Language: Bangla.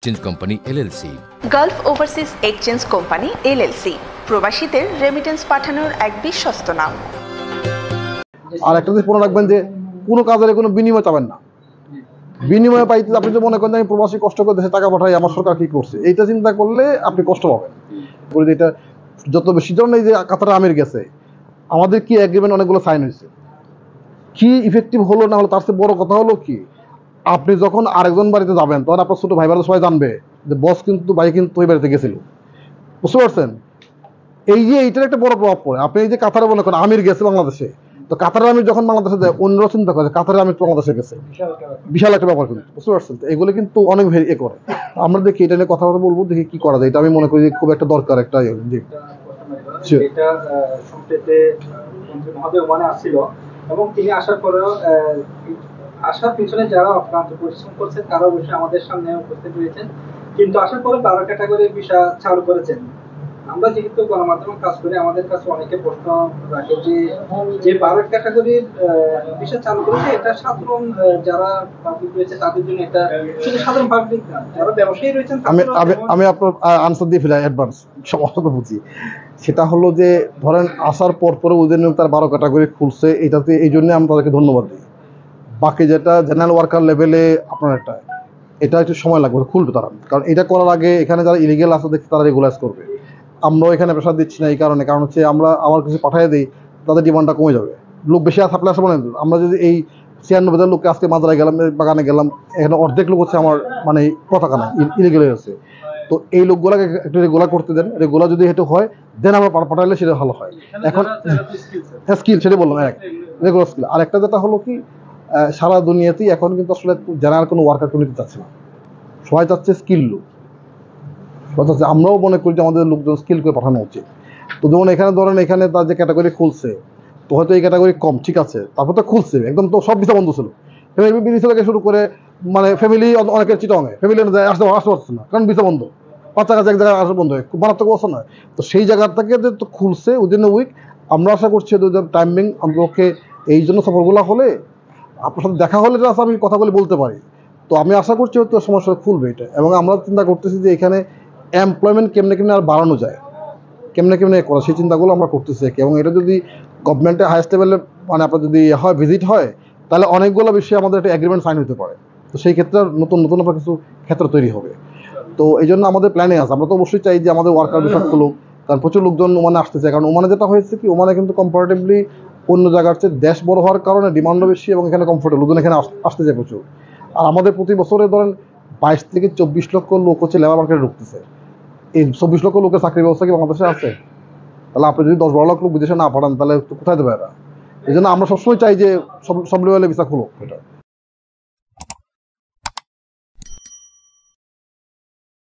Exchange company LLC, Gulf overseas exchange company LLC, প্রবাসীদের রেমিটেন্স পাঠানোর এক বিশ্বস্ত নাম। আর একটা জিনিস মনে রাখবেন যে কোনো কাজের কোনো বিনিময় চাবেন না। বিনিময়ে পাইতে আপনি যে মনে করেন আমি প্রবাসী কষ্ট করে দেশে টাকা পাঠাই, আমার সরকার কি করছে, এইটা চিন্তা করলে আপনি কষ্ট পাবেন। এটা যত বেশি জন এই যে কাতার আমির গেছে, আমাদের কি এগ্রিমেন্ট অনেকগুলো সাইন হয়েছে, কি ইফেক্টিভ হলো না হলো তার চেয়ে বড় কথা হলো কি, আপনি যখন আরেকজন বাড়িতে যাবেন তখন আপনার ছোট ভাই বোনেরা সবাই জানবে যে বস কিন্তু ভাই কিন্তু ওই বাড়িতে গেছিল। বুঝতে পারছেন? এই যে এইটার একটা বড় প্রভাব পড়ে। আপনি এই যে কাতারে মনে করেন আমির গেছে বাংলাদেশে, তো কাতারের আমির যখন বাংলাদেশে যায় অন্যরা চিন্তা করে কাতারের আমির বাংলাদেশে গেছে, বিশাল একটা ব্যাপার কিন্তু। বুঝতে পারছেন? তো এগুলো কিন্তু অনেক এ করে। আমরা দেখি এটা নিয়ে কথা বলবো, দেখি কি করা যায়। এটা আমি মনে করি খুব একটা দরকার একটা এবং তিনি আসার পরেও আসার পিছনে যারা অক্লান্ত পরিশ্রম করছেন তারা অবশ্যই আমাদের সামনে উপস্থিত হয়েছেন, কিন্তু আসার পরে 12 ক্যাটাগরির ভিসা চালু করেছেন। আমরা যেহেতু গণমাধ্যমে কাজ করি, আমাদের কাছে অনেকে প্রশ্ন রাখে যে 12 ক্যাটাগরির ভিসা চালু করেছে এটা সাধারণ যারা পাবলিক রয়েছে তাদের জন্য, এটা শুধু সাধারণ পাবলিক না, যারা ব্যবসায়ী রয়েছেন। আমি আপনার আনসার দিয়ে ফেলাই অ্যাডভান্স সমস্যা তো বুঝি। সেটা হলো যে ধরেন আসার পর পরে ওদের তার 12 ক্যাটাগরি খুলছে, এটাতে এই জন্য আমি তাদেরকে ধন্যবাদ দিই। বাকি যেটা জেনারেল ওয়ার্কার লেভেলে আপনার এটা একটু সময় লাগবে খুলবে তারা, কারণ এটা করার আগে এখানে যারা ইলিগেল আছে দেখছি তারা রেগুলাইজ করবে। আমরাও এখানে প্রেশার দিচ্ছি না এই কারণে, কারণ হচ্ছে আমরা আমার কিছু পাঠিয়ে দিই, তাদের ডিমান্ডটা কমে যাবে। লোক বেশি সাপ্লাই আসবে না। আমরা যদি এই 96,000 লোককে আজকে মাদ্রায় গেলাম, বাগানে গেলাম, এখানে অর্ধেক লোক হচ্ছে আমার মানে পতাকা না, ইলিগেল হয়ে আছে। তো এই লোকগুলাকে একটু রেগুলার করতে দেন, রেগুলার যদি এটা হয় দেন আমরা পাঠাইলে সেটা ভালো হয়। এখন স্কিল সেটা বললাম এক রেগুলার স্কিল। আর একটা যেটা হলো কি, সারা দুনিয়াতেই এখন কিন্তু আসলে জেনারেল কোনো ওয়ার্কার নিতে চাচ্ছে না, সবাই চাচ্ছে স্কিল লোক। আমরাও মনে করি যে আমাদের লোকজন স্কিল করে পাঠানো উচিত। তো যেমন এখানে ধরেন এখানে তার যে ক্যাটাগরি খুলছে, তো হয়তো এই ক্যাটাগরি কম, ঠিক আছে, তারপর তো খুলছে একদম, তো সব ভিসা বন্ধ ছিল। বিদেশ থেকে শুরু করে মানে ফ্যামিলি অনেকের চিটংয়ে ফ্যামিলি আসতে পারছে না, কারণ ভিসা বন্ধ। বাচ্চা কাছে এক জায়গায় আসা বন্ধ হয়, খুব মারাত্মক অবস্থা নয়। তো সেই জায়গা থেকে যে তো খুলছে উইদিন এ উইক, আমরা আশা করছি টাইমিং আমাকে এই জন্য সফরগুলো হলে আপনার সাথে দেখা হলে জাস্ট আমি কথাগুলি বলতে পারি। তো আমি আশা করছি হয়তো সমস্যা খুলবে এটা, এবং আমরা চিন্তা করতেছি যে এখানে এমপ্লয়মেন্ট কেমনে আর বাড়ানো যায়, কেমনে করা, সেই চিন্তাগুলো আমরা করতেছি। এবং এটা যদি গভর্নমেন্টের হাইয়েস্ট লেভেলে মানে আপনার যদি হয় ভিজিট হয়, তাহলে অনেকগুলো বিষয়ে আমাদের একটা এগ্রিমেন্ট সাইন হতে পারে। তো সেই ক্ষেত্রে নতুন নতুন আপনার কিছু ক্ষেত্র তৈরি হবে। তো এই জন্য আমাদের প্ল্যানে আছে, আমরা তো অবশ্যই চাই যে আমাদের ওয়ার্কার ভিসা খুলুক, কারণ প্রচুর লোকজন ওমানে আসতে চায়। কারণ ওমানে যেটা হয়েছে কি, ওমানে কিন্তু কম্পারেটিভলি অন্য জায়গার চেয়ে দেশ বড় হওয়ার কারণে ডিমান্ডও বেশি এবং এখানে কমফোর্টেবল, লোকজন এখানে আসতে চায় প্রচুর। আর আমাদের প্রতি বছরে ধরেন 22 থেকে 24 লক্ষ লোক হচ্ছে লেবার মার্কেটে ঢুকতেছে। এই 24 লক্ষ লোকের চাকরির ব্যবস্থা কি বাংলাদেশে আছে? তাহলে আপনি যদি 10-12 লাখ লোক বিদেশে না পাঠান তাহলে কোথায় দেবে এরা? এই জন্য আমরা সবসময় চাই যে সব লেভেলে ভিসা খুলুক এটা।